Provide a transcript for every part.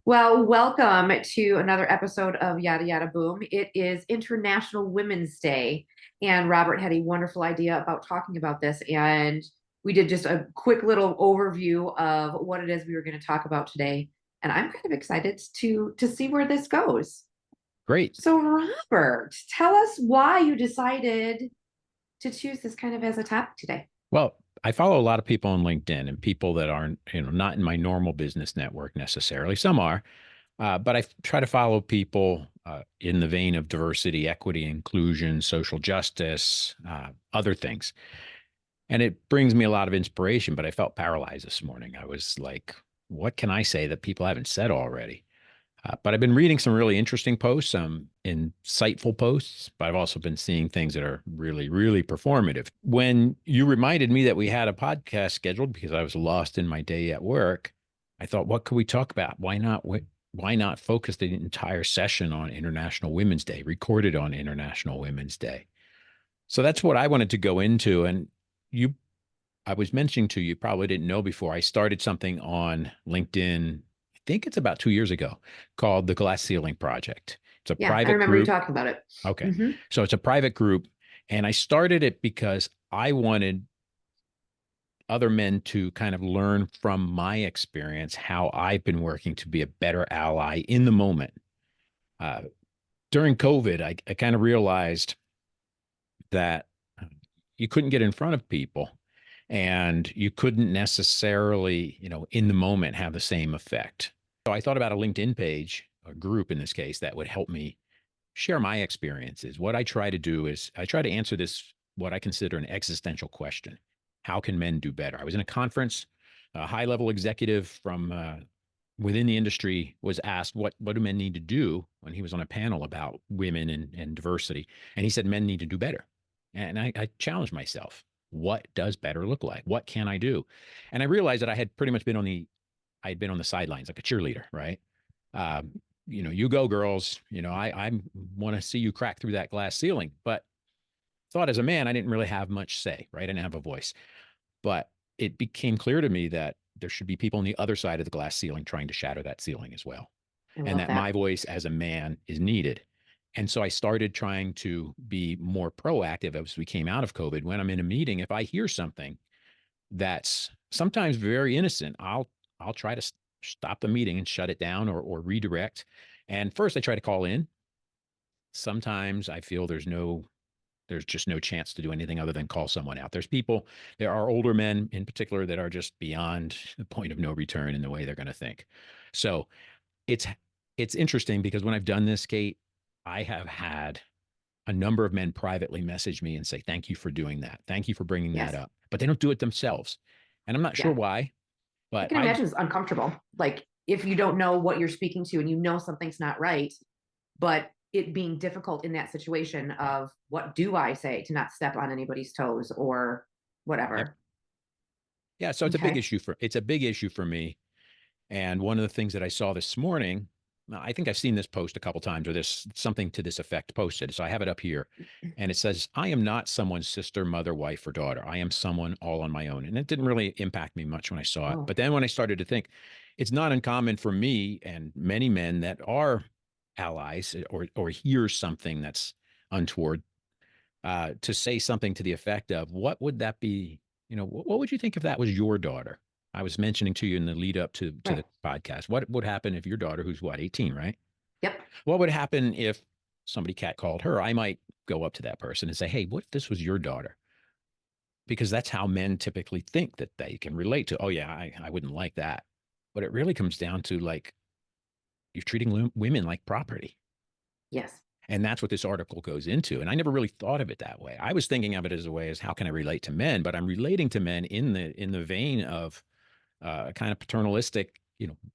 Well, welcome to another episode of Yada Yada Boom. It is International Women's Day, and Robert had a wonderful idea about talking about this. And we did just a quick little overview of what it is we were going to talk about today. And I'm kind of excited to see where this goes. Great. So, Robert, tell us why you decided to choose this kind of as a topic today. Well, I follow a lot of people on LinkedIn and people that aren't, not in my normal business network necessarily. Some are, but I try to follow people in the vein of diversity, equity, inclusion, social justice, other things. And it brings me a lot of inspiration, but I felt paralyzed this morning. I was like, what can I say that people haven't said already? But I've been reading some really interesting posts, some insightful posts, but I've also been seeing things that are really, really performative. When you reminded me that we had a podcast scheduled because I was lost in my day at work, I thought, what could we talk about? Why not focus the entire session on International Women's Day, recorded on International Women's Day? So that's what I wanted to go into. And you, I was mentioning to you, probably didn't know before, I started something on LinkedIn. I think it's about 2 years ago, called the Glass Ceiling Project. It's a Yeah, I private remember you group. talking about it. Okay. Hmm. So it's a private group. And I started it because I wanted other men to kind of learn from my experience how I've been working to be a better ally in the moment. Uh, During COVID, I kind of realized that you couldn't get in front of people and you couldn't necessarily, in the moment have the same effect. So I thought about a LinkedIn page, a group in this case, that would help me share my experiences. What I try to do is I try to answer this, what I consider an existential question. How can men do better? I was in a conference, a high level executive from within the industry was asked, what do men need to do, when he was on a panel about women and diversity. And he said, men need to do better. And I challenged myself. What does better look like? What can I do? And I realized that I had pretty much I had been on the sidelines like a cheerleader, right? Um, you go girls, I want to see you crack through that glass ceiling. But thought as a man, I didn't really have much say, right? I didn't have a voice. But it became clear to me that there should be people on the other side of the glass ceiling trying to shatter that ceiling as well. I And love that my that. voice as a man is needed. And so I started trying to be more proactive as we came out of COVID. When I'm in a meeting, if I hear something that's sometimes very innocent, I'll try to stop the meeting and shut it down or redirect. And first I try to call in. Sometimes I feel there's just no chance to do anything other than call someone out. There are older men in particular that are just beyond the point of no return in the way they're going to think. So it's it's interesting because when I've done this, Kate, I have had a number of men privately message me and say, thank you for doing that. Thank you for bringing that Yes. up. But they don't do it themselves. And I'm not sure Yeah. why, I but can imagine it's uncomfortable. Like if you don't know what you're speaking to and you know something's not right, but it being difficult in that situation of what do I say to not step on anybody's toes or yep. whatever. Yeah. So Okay. it's a big issue for me. And one of the things that I saw this morning, I think I've seen this post a couple times, or this something to this effect posted. So I have it up here. And it says, I am not someone's sister, mother, wife, or daughter. I am someone all on my own. And it didn't really impact me much when I saw it. Oh, But then when I started to think, it's not uncommon for me and many men that are allies or hear something that's untoward, to say something to the effect of, what would that be? What would you think if that was your daughter? I was mentioning to you in the lead up to right. the podcast, what would happen if your daughter, who's what, 18, right? Yep. What would happen if somebody catcalled her? I might go up to that person and say, hey, what if this was your daughter? Because that's how men typically think that they can relate to. Oh, yeah, I wouldn't like that. But it really comes down to, like, you're treating women like property. Yes. And that's what this article goes into. And I never really thought of it that way. I was thinking of it as a way as how can I relate to men, but I'm relating to men in the vein of kind of paternalistic.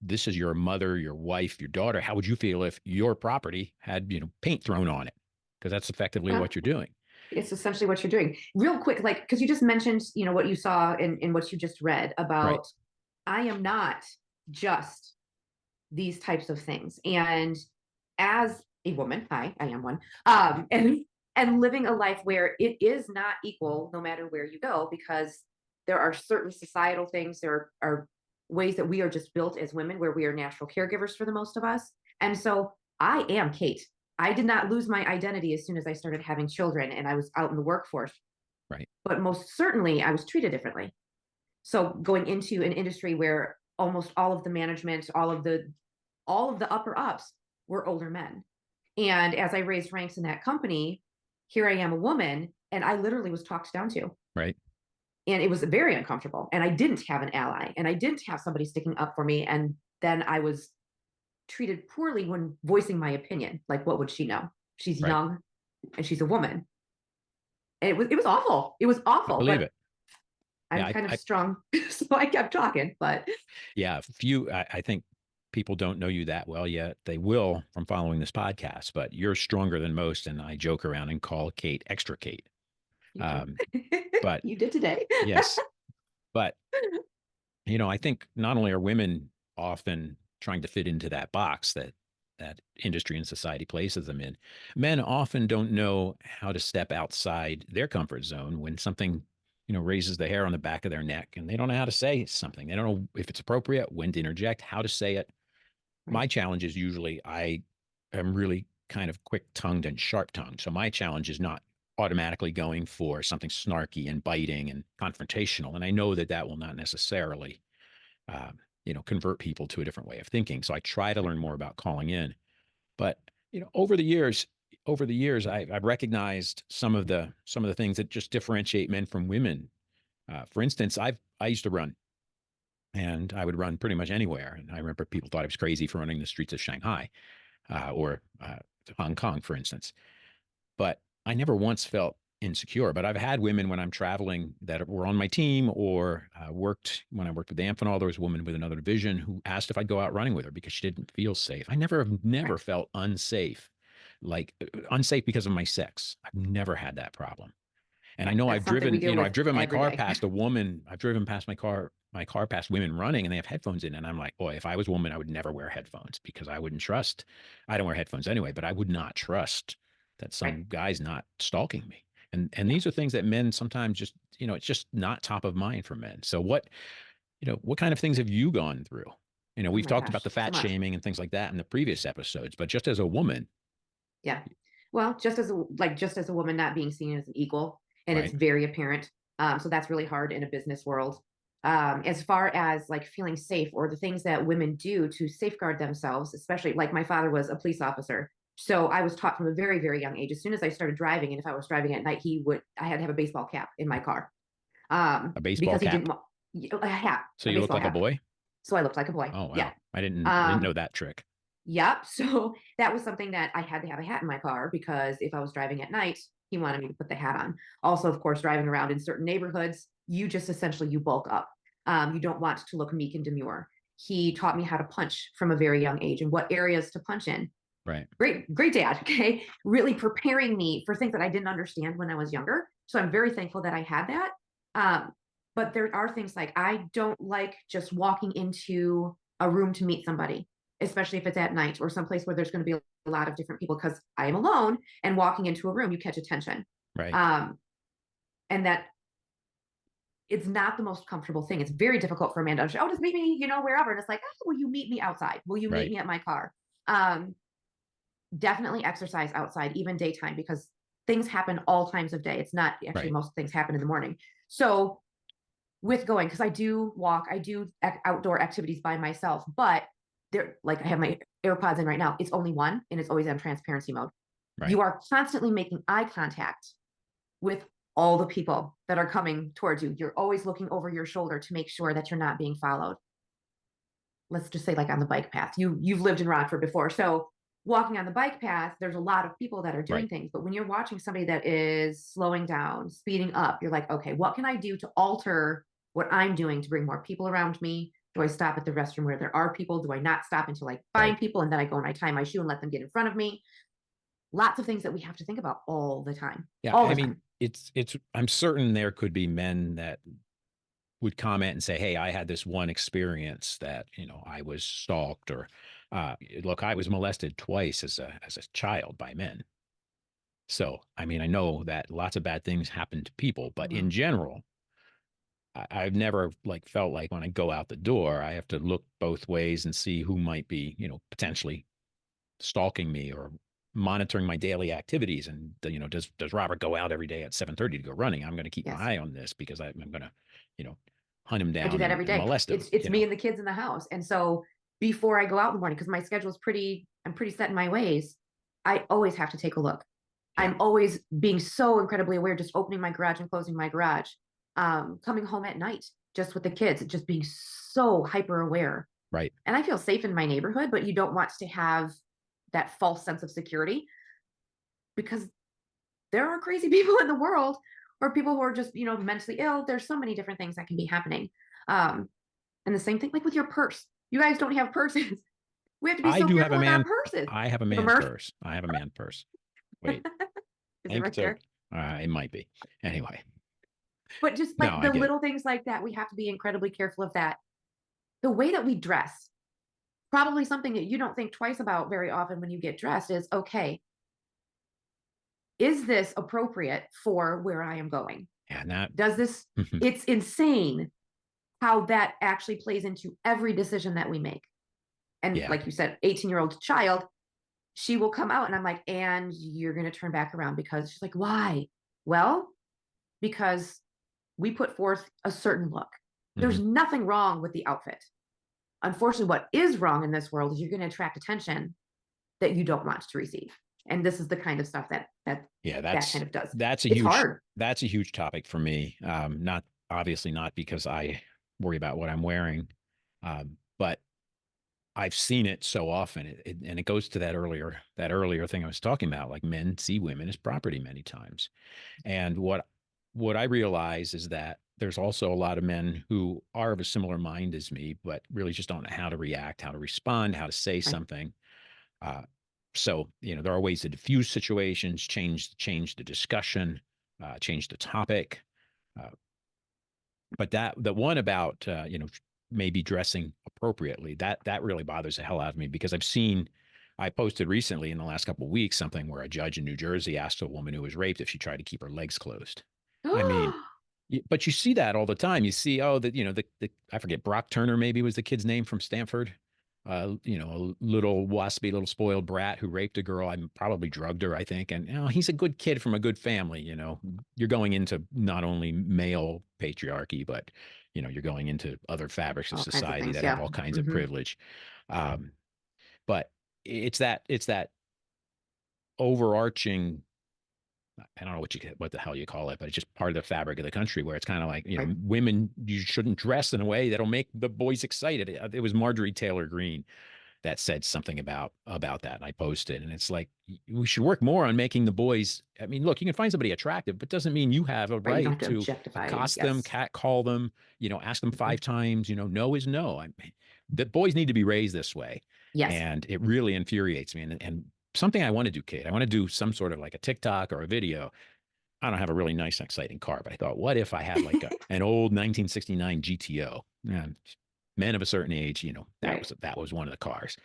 This is your mother, your wife, your daughter. How would you feel if your property had paint thrown on it? Because that's effectively Well, what you're doing. it's essentially what you're doing. Real quick, like, because you just mentioned, what you saw in what you just read Right. about I am not just these types of things. And as a woman, I am one, and living a life where it is not equal no matter where you go, because there are certain societal things, there are ways that we are just built as women, where we are natural caregivers for the most of us. And so I am Kate. I did not lose my identity as soon as I started having children and I was out in the workforce. Right. But most certainly I was treated differently. So going into an industry where almost all of the management, all of the upper ups were older men. And as I raised ranks in that company, here I am, a woman, and I literally was talked down to. Right. And it was very uncomfortable. And I didn't have an ally, and I didn't have somebody sticking up for me. And then I was treated poorly when voicing my opinion. Like, what would she know? She's Right. young and she's a woman. And it was awful. It was I awful. believe But it. I'm Yeah. kind of strong, so I kept talking. But Yeah. I think people don't know you that well yet. They will from following this podcast, but you're stronger than most. And I joke around and call Kate extra Kate. you did. Um, but You did today. yes, but I think not only are women often trying to fit into that box that industry and society places them in, men often don't know how to step outside their comfort zone when something, raises the hair on the back of their neck and they don't know how to say something. They don't know if it's appropriate, when to interject, how to say it. Right. My challenge is usually I am really kind of quick tongued and sharp tongued. So my challenge is not automatically going for something snarky and biting and confrontational. And I know that that will not necessarily uh, convert people to a different way of thinking. So I try to learn more about calling in. But over the years, I've recognized some of the things that just differentiate men from women. For instance, I used to run, and I would run pretty much anywhere. And I remember people thought I was crazy for running the streets of Shanghai or Hong Kong, for instance. But I never once felt insecure. But I've had women when I'm traveling that were on my team or when I worked with Amphenol, there was a woman with another division who asked if I'd go out running with her because she didn't feel safe. I never Right. felt unsafe because of my sex. I've never had that problem. And I Yeah. know That's something we deal I've with driven my every car day. past a woman. I've driven past my car past women running and they have headphones in. And I'm like, boy, if I was a woman, I would never wear headphones because I don't wear headphones anyway, but I would not trust that Right. some guy's not stalking me. And Yeah. these are things that men sometimes just, it's just not top of mind for men. So what kind of things have you gone through? Oh We've my talked about gosh. the So fat much. shaming and things like that in the previous episodes, but just as a woman, Yeah. Well, just as a woman not being seen as an equal, and it's right? very apparent. So that's really hard in a business world. As far as like feeling safe or the things that women do to safeguard themselves, especially like my father was a police officer. So I was taught from a very, very young age. As soon as I started driving, and if I was driving at night, I had to have a baseball cap in my car. A baseball Because he cap. didn't want a hat, So a you look baseball like a hat. boy? So I looked like a boy. Oh Yeah. wow. I didn't Um, know that trick. Yep. So that was something that I had to have a hat in my car because if I was driving at night, he wanted me to put the hat on. Also, of course, driving around in certain neighborhoods, you just essentially you bulk up. You don't want to look meek and demure. He taught me how to punch from a very young age and what areas to punch in. Right. Great, great dad. Okay. Really preparing me for things that I didn't understand when I was younger. So I'm very thankful that I had that. Um, but there are things like I don't like just walking into a room to meet somebody, especially if it's at night or someplace where there's going to be a lot of different people because I am alone and walking into a room, you catch attention. Right. Um, and that it's not the most comfortable thing. It's very difficult for a man to understand, oh, just meet me, wherever. And it's like, oh, will you meet me outside? Will you meet Right. me at my car? Um, Definitely exercise outside, even daytime, because things happen all times of day. It's not actually Right. most things happen in the morning. So with going, because I do walk, I do outdoor activities by myself, but there, like I have my AirPods in right now, it's only one and it's always on transparency mode. Right. You are constantly making eye contact with all the people that are coming towards you. You're always looking over your shoulder to make sure that you're not being followed. Let's just say like on the bike path. You've lived in Rockford before. So walking on the bike path, there's a lot of people that are doing Right. things. But when you're watching somebody that is slowing down, speeding up, you're like, okay, what can I do to alter what I'm doing to bring more people around me? Do I stop at the restroom where there are people? Do I not stop until I find Right. people and then I go and I tie my shoe and let them get in front of me? Lots of things that we have to think about all the time. Yeah. All I the mean, time. I'm certain there could be men that would comment and say, hey, I had this one experience that, I was stalked or, look, I was molested twice as a child by men. So, I mean, I know that lots of bad things happen to people, but in Mhm. general, I've never like felt like when I go out the door, I have to look both ways and see who might be, potentially stalking me or monitoring my daily activities. And does Robert go out every day at 7:30 to go running? I'm going to keep Yes. my eye on this because I'm going to, hunt him I do down that and, every and day. molest him. It's me and the kids in the house. And so before I go out in the morning, because my schedule is I'm pretty set in my ways, I always have to take a look. Yeah. I'm always being so incredibly aware, just opening my garage and closing my garage, coming home at night, just with the kids, just being so hyper aware. Right. And I feel safe in my neighborhood, but you don't want to have that false sense of security because there are crazy people in the world or people who are just, mentally ill. There's so many different things that can be happening. And the same thing like with your purse. You guys don't have purses. We have to be I so do have careful a with our man. purses. I have a You have a man Murph? purse. I have a man purse. Wait, Is I it think right so. there? It might be. Anyway, But just no, like I the get it. little things like that, we have to be incredibly careful of that. The way that we dress, probably something that you don't think twice about very often when you get dressed is okay, is this appropriate for where I am going? And that, Does this, it's insane how that actually plays into every decision that we make. And yeah, like you said, 18-year-old child, she will come out and I'm like, and you're going to turn back around because she's like, why? Well, because we put forth a certain look. There's nothing wrong with the outfit. Unfortunately, what is wrong in this world is you're going to attract attention that you don't want to receive. And this is the kind of stuff that kind of does. that's a It's huge hard. that's a huge topic for me. Not obviously not because I worry about what I'm wearing, but I've seen it so often, and it goes to that earlier thing I was talking about. Like men see women as property many times, and what I realize is that there's also a lot of men who are of a similar mind as me, but really just don't know how to react, how to respond, how to say Right. something. Uh, so there are ways to diffuse situations, change the discussion, change the topic. Uh, but the one about maybe dressing appropriately, that really bothers the hell out of me because I posted recently in the last couple of weeks something where a judge in New Jersey asked a woman who was raped if she tried to keep her legs closed. I mean, but you see that all the time. You see, oh, the I forget, Brock Turner maybe was the kid's name from Stanford. A little waspy, little spoiled brat who raped a girl. I probably drugged her, I think. And he's a good kid from a good family. You're going into not only male patriarchy, but you're going into other fabrics of All kinds of society things. that have Yeah. all kinds of privilege. But it's that overarching, I don't know what the hell you call it, but it's just part of the fabric of the country where it's kind of like, Right. women, you shouldn't dress in a way that'll make the boys excited. It was Marjorie Taylor Greene that said something about that. And I posted, and it's like, we should work more on making the boys. I mean, look, you can find somebody attractive, but doesn't mean you have a Right. You don't right have to to objectify. accost them, Yes. catcall them, ask them 5 times, no is no. The boys need to be raised this way. Yes. And it really infuriates me. And something I want to do, Kate, I want to do some sort of like a TikTok or a video. I don't have a really nice, exciting car, but I thought, what if I had like an old 1969 GTO? And men of a certain age, that was one of the cars.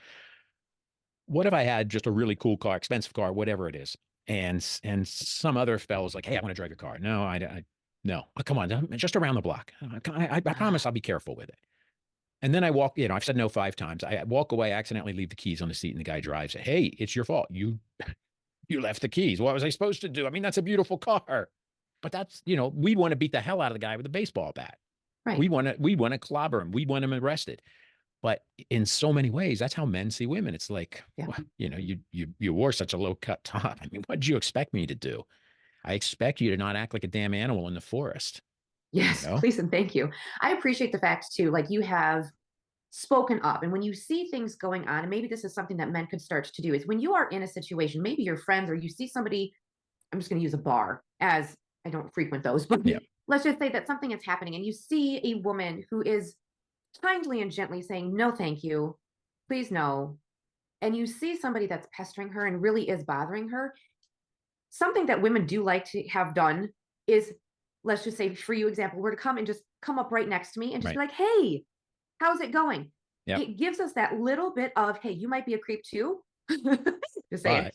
What if I had just a really cool car, expensive car, whatever it is, and some other fellow's like, hey, I want to drive your car. No, no. Oh, come on, just around the block. I promise I'll be careful with it. And then I walk, I've said no 5 times. I walk away, accidentally leave the keys on the seat, and the guy drives it. Hey, it's your fault. You left the keys. What was I supposed to do? I mean, that's a beautiful car. But that's, we want to beat the hell out of the guy with a baseball bat. Right. We want to clobber him. We want him arrested. But in so many ways, that's how men see women. It's like, Yeah. you wore such a low cut top. I mean, what did you expect me to do? I expect you to not act like a damn animal in the forest. Yes. Please and thank you. I appreciate the fact too, like you have spoken up. And when you see things going on, and maybe this is something that men could start to do, is when you are in a situation, maybe your friends or you see somebody, I'm just going to use a bar as I don't frequent those, but Yeah. let's just say that something is happening and you see a woman who is kindly and gently saying, no, thank you, please no. And you see somebody that's pestering her and really is bothering her. Something that women do like to have done is, let's just say, for you example, were to come and just come up right next to me and just be like, hey, how's it going? Yep. It gives us that little bit of, hey, you might be a creep too. Just saying.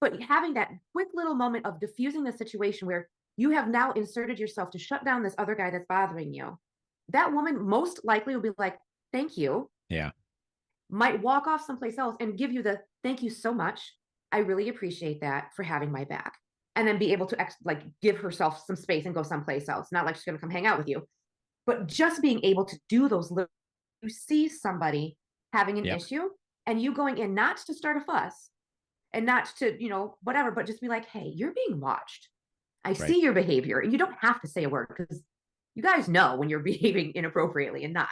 but having that quick little moment of diffusing the situation where you have now inserted yourself to shut down this other guy that's bothering you, that woman most likely will be like, thank you, Yeah. might walk off someplace else and give you the thank you so much. I really appreciate that for having my back. And then be able to like give herself some space and go someplace else. Not like she's going to come hang out with you, but just being able to do those little, you see somebody having an Yep. issue and you going in not to start a fuss and not to, whatever, but just be like, hey, you're being watched. I Right. see your behavior. And you don't have to say a word because you guys know when you're behaving inappropriately and not.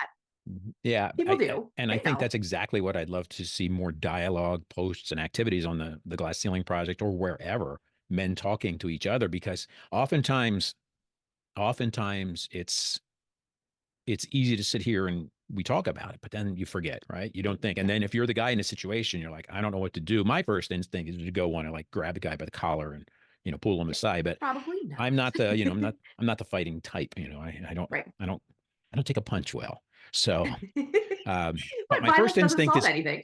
Yeah. People do. And I think that's exactly what I'd love to see, more dialogue, posts, and activities on the Glass Ceiling Project or wherever, men talking to each other, because oftentimes it's easy to sit here and we talk about it, but then you forget, right? You don't think. And then if you're the guy in a situation, you're like, I don't know what to do. My first instinct is to go want to like grab the guy by the collar and, pull him aside. But Probably not. I'm not the, I'm not the fighting type. I don't, Right. I don't take a punch well. So, but But my first violence doesn't instinct solve is, anything.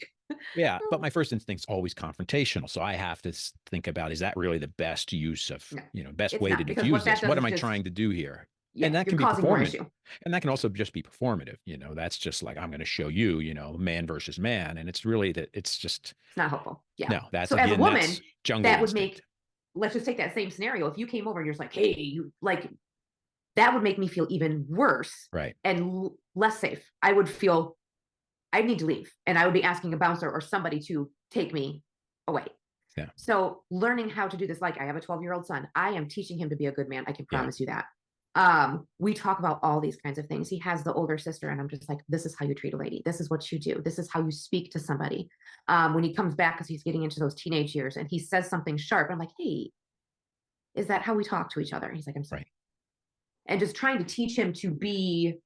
yeah, but my first instinct is always confrontational. So I have to think about, is that really the best use of, No, best it's way to not, because diffuse what that this? does What is am I just, trying to do here? And yeah, that you're can be causing more performance. issue. And that can also just be performative. That's just like, I'm going to show you, man versus man. And it's really that it's just, It's not helpful. Yeah. no, that's So as a again, woman, that's jungle that would instinct. make, let's just take that same scenario. If you came over and you're just like, hey, you like, that would make me feel even worse Right. and less safe. I would feel I need to leave and I would be asking a bouncer or somebody to take me away. Yeah. So learning how to do this, like I have a 12-year-old son, I am teaching him to be a good man. I can Yeah. promise you that. We talk about all these kinds of things. He has the older sister, and I'm just like, this is how you treat a lady. This is what you do. This is how you speak to somebody. When he comes back, because he's getting into those teenage years, and he says something sharp, I'm like, hey, is that how we talk to each other? And he's like, I'm sorry. Right. And just trying to teach him to be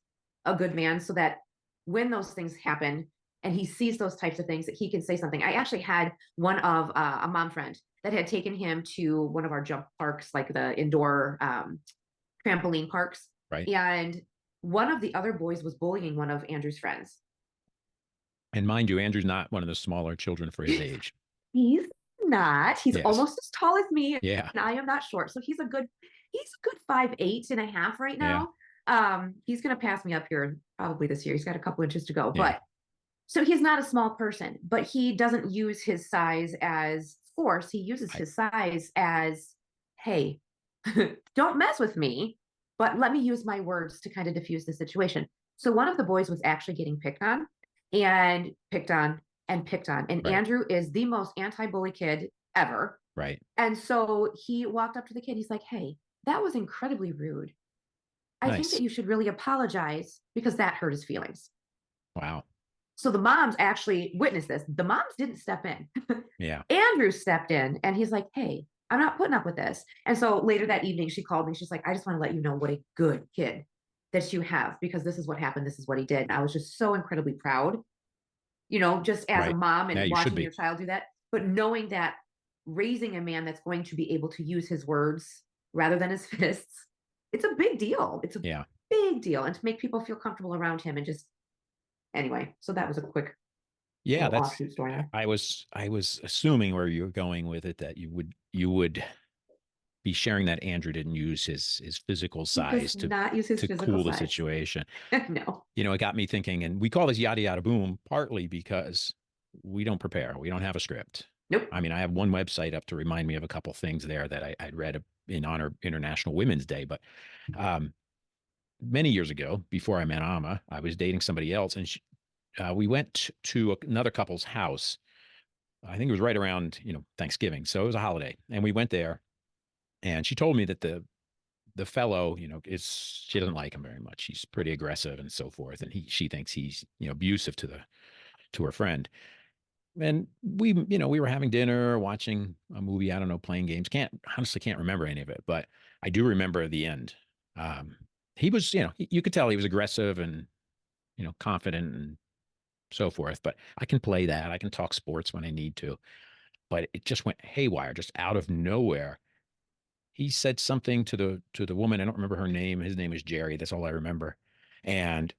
a good man so that when those things happen and he sees those types of things, that he can say something. I actually had one of a mom friend that had taken him to one of our jump parks, like the indoor trampoline parks. Right. And one of the other boys was bullying one of Andrew's friends. And mind you, Andrew's not one of the smaller children for his age. He's not. He's Yes. almost as tall as me. Yeah. And I am not short. So he's a good 5'8.5" right now. He's gonna pass me up here probably this year. He's got a couple inches to go. Yeah. But so he's not a small person, but he doesn't use his size as force. He uses his size as, hey, don't mess with me, but let me use my words to kind of diffuse the situation. So one of the boys was actually getting picked on and picked on and picked on. And Right. Andrew is the most anti-bully kid ever. Right. And so he walked up to the kid. He's like, hey, that was incredibly rude. I think Nice. that you should really apologize because that hurt his feelings. Wow. So the moms actually witnessed this. The moms didn't step in. Yeah. Andrew stepped in and he's like, hey, I'm not putting up with this. And so later that evening, she called me. She's like, I just want to let you know what a good kid that you have, because this is what happened. This is what he did. And I was just so incredibly proud, just as a Right. mom and Yeah, you should watching be. your child do that. But knowing that raising a man that's going to be able to use his words rather than his fists, it's a big deal. It's a Yeah. big deal. And to make people feel comfortable around him and just, anyway, so that was a quick Yeah, little that's offshoot story there. I was assuming where you were going with it, that you would be sharing that Andrew didn't use his physical size Does not use his to physical cool the size. situation. No. It got me thinking, and we call this yada yada boom partly because we don't prepare. We don't have a script. Nope. I mean, I have one website up to remind me of a couple things there that I'd read in honor of International Women's Day. But many years ago, before I met Amma, I was dating somebody else, and we went to another couple's house. I think it was right around, Thanksgiving. So it was a holiday, and we went there, and she told me that the fellow, she doesn't like him very much. He's pretty aggressive and so forth, and she thinks he's, abusive to her friend. And we were having dinner, watching a movie, I don't know, playing games. Honestly can't remember any of it, but I do remember the end. He was, you could tell he was aggressive and, confident and so forth, but I can play that. I can talk sports when I need to, but it just went haywire, just out of nowhere. He said something to the woman. I don't remember her name. His name is Jerry. That's all I remember. And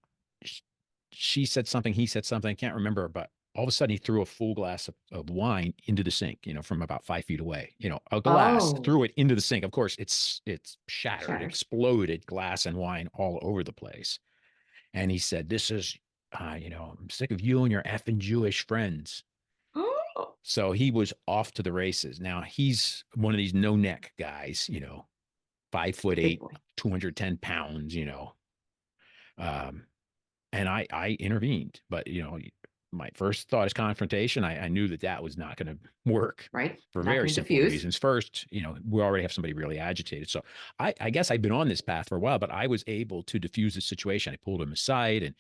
she said something, he said something. I can't remember, but all of a sudden he threw a full glass of wine into the sink, from about 5 feet away, a glass, Oh, threw it into the sink. Of course, it's shattered, shatters. exploded glass and wine all over the place. And he said, this is, I'm sick of you and your effing Jewish friends. Oh, So he was off to the races. Now he's one of these no neck guys, 5 foot big eight, boy. 210 pounds, um, and I intervened, but my first thought is confrontation. I knew that was not going to work Right? for Not very going to simple diffuse. reasons. First, we already have somebody really agitated. So I guess I've been on this path for a while, but I was able to diffuse the situation. I pulled him aside and,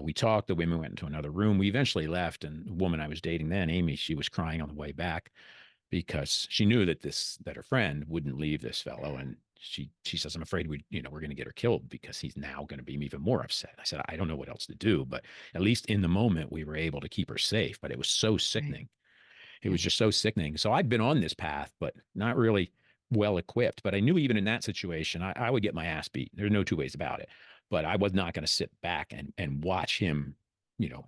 we talked. The women went into another room. We eventually left. And the woman I was dating then, Amy, she was crying on the way back because she knew that her friend wouldn't leave this fellow. And she says, I'm afraid we're going to get her killed because he's now going to be even more upset. I said, I don't know what else to do, but at least in the moment we were able to keep her safe. But it was so Right. sickening. It Yeah. was just so sickening. So I'd been on this path, but not really well equipped. But I knew even in that situation, I would get my ass beat. There's no two ways about it. But I was not going to sit back and watch him,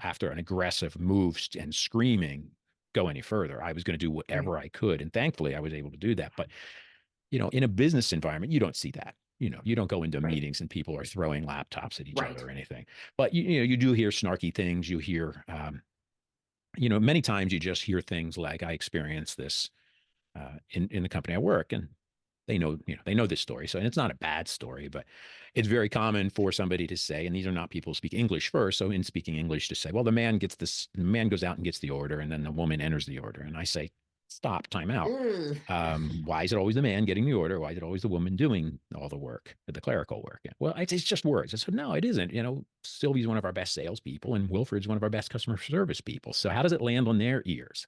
after an aggressive move and screaming, go any further. I was going to do Right. whatever I could. And thankfully, I was able to do that. But, in a business environment, you don't see that. You don't go into Right. meetings and people are throwing laptops at each Right. other or anything. But, you do hear snarky things. You hear, many times you just hear things like I experienced this in the company I work, and they know this story. So, and it's not a bad story, but it's very common for somebody to say, and these are not people who speak English first. So, in speaking English, to say, well, the man goes out and gets the order, and then the woman enters the order. And I say, stop, time out. Ugh. Why is it always the man getting the order? Why is it always the woman doing all the work, the clerical work? Well, it's just words. I said, no, it isn't. Sylvie's one of our best salespeople, and Wilfred's one of our best customer service people. So how does it land on their ears?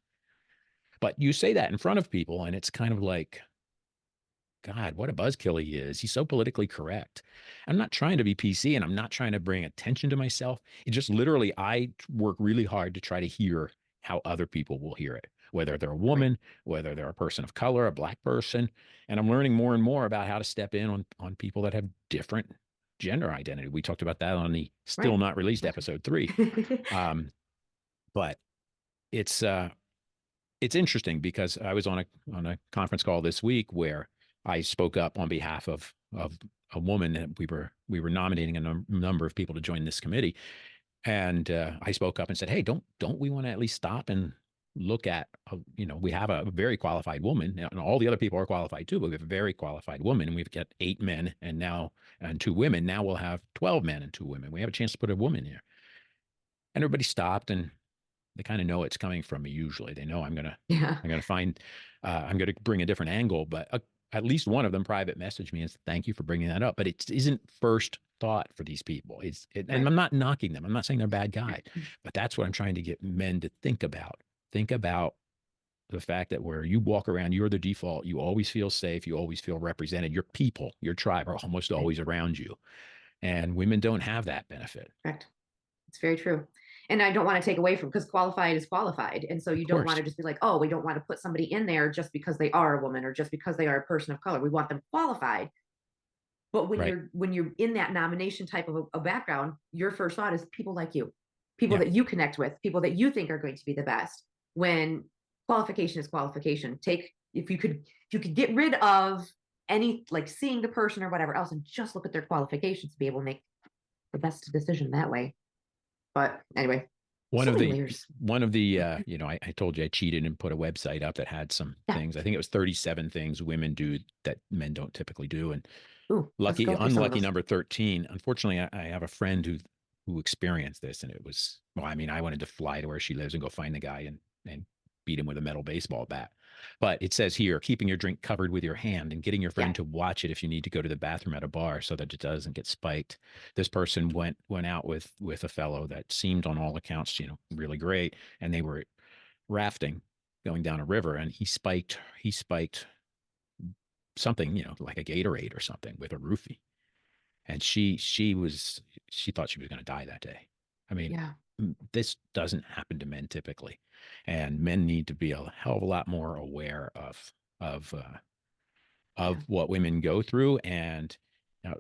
But you say that in front of people, and it's kind of like, God, what a buzzkill he is. He's so politically correct. I'm not trying to be PC and I'm not trying to bring attention to myself. It just literally, I work really hard to try to hear how other people will hear it, whether they're a Right. woman, whether they're a person of color, a black person. And I'm learning more and more about how to step in on people that have different gender identity. We talked about that on the still Right. not released episode 3. Um, but it's it's interesting because I was on a conference call this week where I spoke up on behalf of a woman that we were nominating a number of people to join this committee, and I spoke up and said, "Hey, don't we want to at least stop and look at we have a very qualified woman, and all the other people are qualified too, but we have a very qualified woman, and we've got 8 men and 2 women. Now we'll have 12 men and 2 women. We have a chance to put a woman here." And everybody stopped and they kind of know it's coming from me. Usually they know Yeah. I'm gonna find I'm gonna bring a different angle, but at least one of them private messaged me and said, thank you for bringing that up. But it isn't first thought for these people. And Right. I'm not knocking them. I'm not saying they're bad guys, but that's what I'm trying to get men to think about. Think about the fact that where you walk around, you're the default. You always feel safe. You always feel represented. Your people, your tribe are almost Right. always around you. And women don't have that benefit. Correct. It's very true. And I don't want to take away from because qualified is qualified. And so Of you don't want course. to just be like, oh, we don't want to put somebody in there just because they are a woman or just because they are a person of color. We want them qualified. But when Right. you're in that nomination type of a background, your first thought is people like you, people Yeah. that you connect with, people that you think are going to be the best. When qualification is qualification, take if you could get rid of any like seeing the person or whatever else and just look at their qualifications to be able to make the best decision that way. But anyway, One so of many the layers. I told you I cheated and put a website up that had some Yeah. things. I think it was 37 things women do that men don't typically do. And Ooh, let's go through some of unlucky those. number 13. Unfortunately, I have a friend who experienced this, and it was, well, I mean, I wanted to fly to where she lives and go find the guy and beat him with a metal baseball bat. But it says here, keeping your drink covered with your hand and getting your Yeah. friend to watch it if you need to go to the bathroom at a bar so that it doesn't get spiked. This person went out with a fellow that seemed on all accounts, really great, and they were rafting going down a river, and he spiked something, like a Gatorade or something with a roofie. And she thought she was going to die that day. I mean, Yeah. this doesn't happen to men typically, and men need to be a hell of a lot more aware of uh, Yeah. of what women go through, and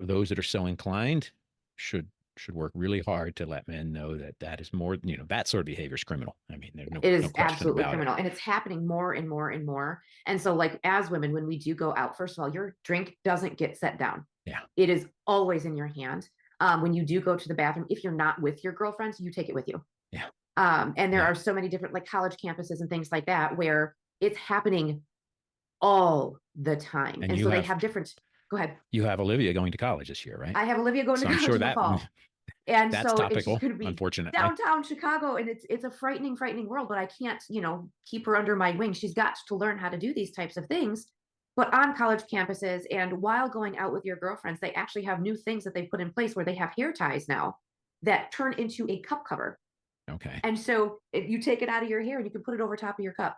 those that are so inclined should should work really hard to let men know that that is more, that sort of behavior is criminal. I mean, there's It no is question absolutely about it. criminal, and it's happening more and more and more. And so, like, as women, when we do go out, first of all, your drink doesn't get set down. Yeah. It is always in your hand. When you do go to the bathroom, if you're not with your girlfriends, you take it with you. Yeah. And there Yeah. are so many different, like, college campuses and things like that where it's happening all the time. And And you so they have have different. Go ahead. you have Olivia going to college this year, right? I have Olivia going So to I'm college sure in the that fall. And that's so it's just topical, going to be unfortunately. downtown Chicago, and it's a frightening, frightening world. But I can't, keep her under my wing. She's got to learn how to do these types of things. But on college campuses, and while going out with your girlfriends, they actually have new things that they put in place where they have hair ties now that turn into a cup cover. Okay. And so if you take it out of your hair and you can put it over top of your cup.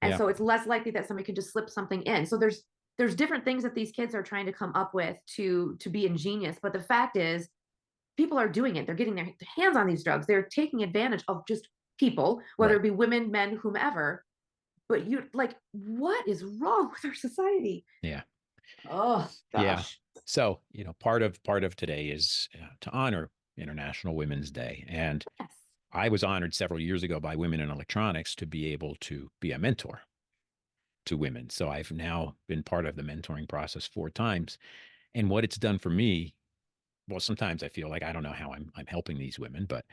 And Yeah. so it's less likely that somebody can just slip something in. So there's different things that these kids are trying to come up with to be ingenious. But the fact is, people are doing it. They're getting their hands on these drugs. They're taking advantage of just people, whether Right. it be women, men, whomever. But what is wrong with our society? Yeah. Oh Yeah. gosh. So, part of today is to honor International Women's Day. And Yes. I was honored several years ago by Women in Electronics to be able to be a mentor to women. So I've now been part of the mentoring process 4 times. And what it's done for me, well, sometimes I feel like I don't know how I'm helping these women, but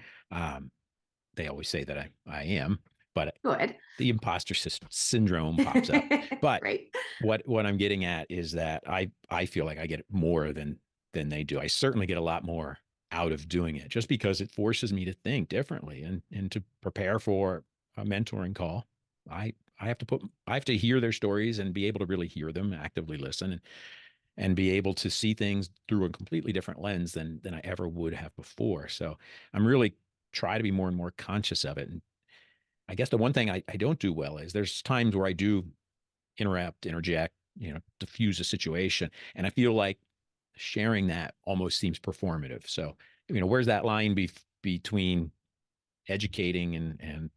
they always say that I am, but Good. the imposter syndrome pops up. But Right. what I'm getting at is that I feel like I get more than they do. I certainly get a lot more out of doing it just because it forces me to think differently and to prepare for a mentoring call. I have to hear their stories and be able to really hear them, actively listen and be able to see things through a completely different lens than I ever would have before. So I'm really try to be more and more conscious of it. And I guess the one thing I don't do well is there's times where I do interject, diffuse a situation. And I feel like sharing that almost seems performative. So, where's that line between educating and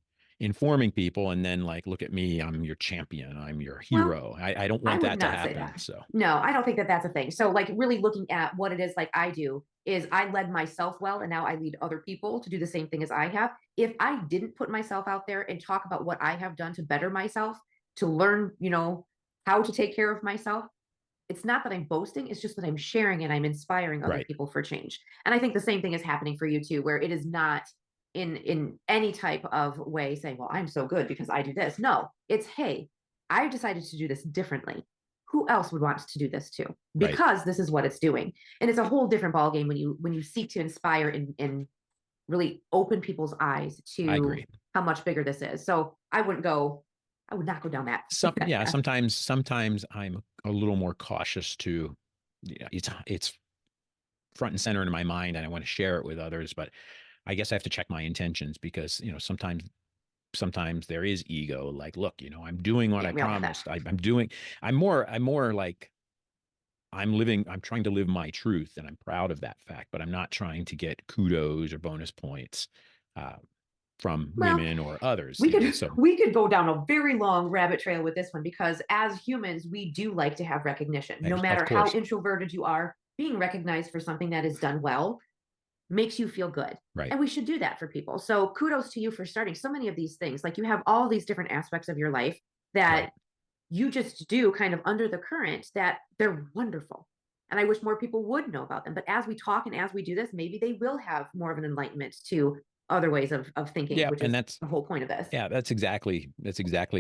informing people and then like, look at me, I'm your champion, I'm your Well, hero. I don't I want would that to not say happen. that. So, No, I don't think that that's a thing. So, like, really looking at what it is, like I do, is I led myself well, and now I lead other people to do the same thing as I have. If I didn't put myself out there and talk about what I have done to better myself, to learn, how to take care of myself, it's not that I'm boasting, it's just that I'm sharing and I'm inspiring other right. people for change. And I think the same thing is happening for you too, where it is not in any type of way saying, well, I'm so good because I do this. No, it's, hey, I decided to do this differently. Who else would want to do this too? Right. Because this is what it's doing. And it's a whole different ballgame when you seek to inspire and really open people's eyes I to agree. how much bigger this is. So I would not go down that. Yeah, sometimes I'm a little more cautious to, it's front and center in my mind and I want to share it with others, but I guess I have to check my intentions because, sometimes there is ego. Like, look, I'm doing what Yeah, I we all have that. promised. I'm more like I'm trying to live my truth and I'm proud of that fact, but I'm not trying to get kudos or bonus points from Well, women or others. So we could go down a very long rabbit trail with this one because as humans, we do like to have recognition. No of matter how course, introverted you are, being recognized for something that is done well makes you feel good. right. And we should do that for people. So kudos to you for starting so many of these things. Like you have all these different aspects of your life that Right. you just do kind of under the current that they're wonderful. And I wish more people would know about them. But as we talk and as we do this, maybe they will have more of an enlightenment to other ways of thinking, Yeah, which and is the whole point of this. yeah, that's exactly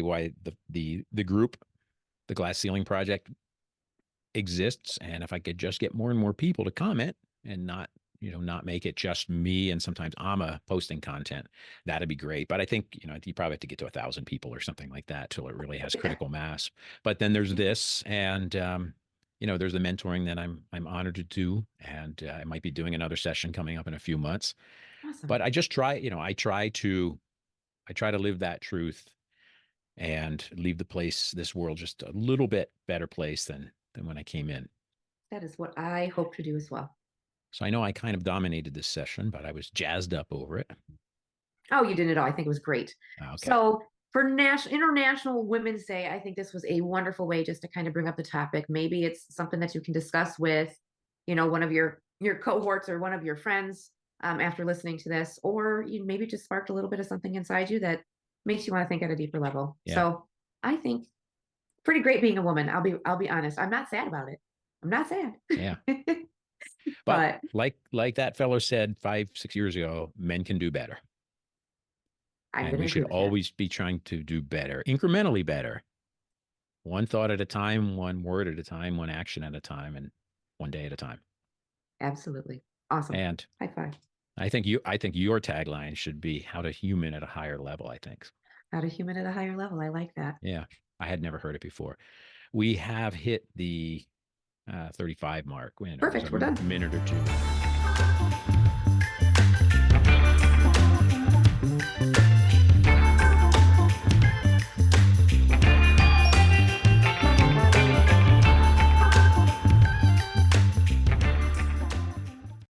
why the group, the Glass Ceiling Project exists. And if I could just get more and more people to comment and not make it just me and sometimes Amma posting content, that'd be great. But I think, you probably have to get to 1,000 people or something like that till it really has critical mass. But then there's this, and there's the mentoring that I'm honored to do, and I might be doing another session coming up in a few months. Awesome. But I just try, I try to live that truth and leave this world just a little bit better place than when I came in. That is what I hope to do as well. So I know I kind of dominated this session, but I was jazzed up over it. Oh, you didn't at all. I think it was great. Okay. So for International Women's Day, I think this was a wonderful way just to kind of bring up the topic. Maybe it's something that you can discuss with, one of your cohorts or one of your friends. after listening to this, or you maybe just sparked a little bit of something inside you that makes you want to think at a deeper level. Yeah. So I think pretty great being a woman. I'll be honest. I'm not sad about it. I'm not sad. Yeah. But like that fellow said 5-6 years ago, men can do better. I'm And gonna we agree should with that. always be trying to do better, incrementally better. One thought at a time, one word at a time, one action at a time, and one day at a time. Absolutely. Awesome. And High five. I think your tagline should be how to human at a higher level, I think. How to human at a higher level. I like that. Yeah. I had never heard it before. We have hit the 35 mark. Perfect. We're done. Minute or two.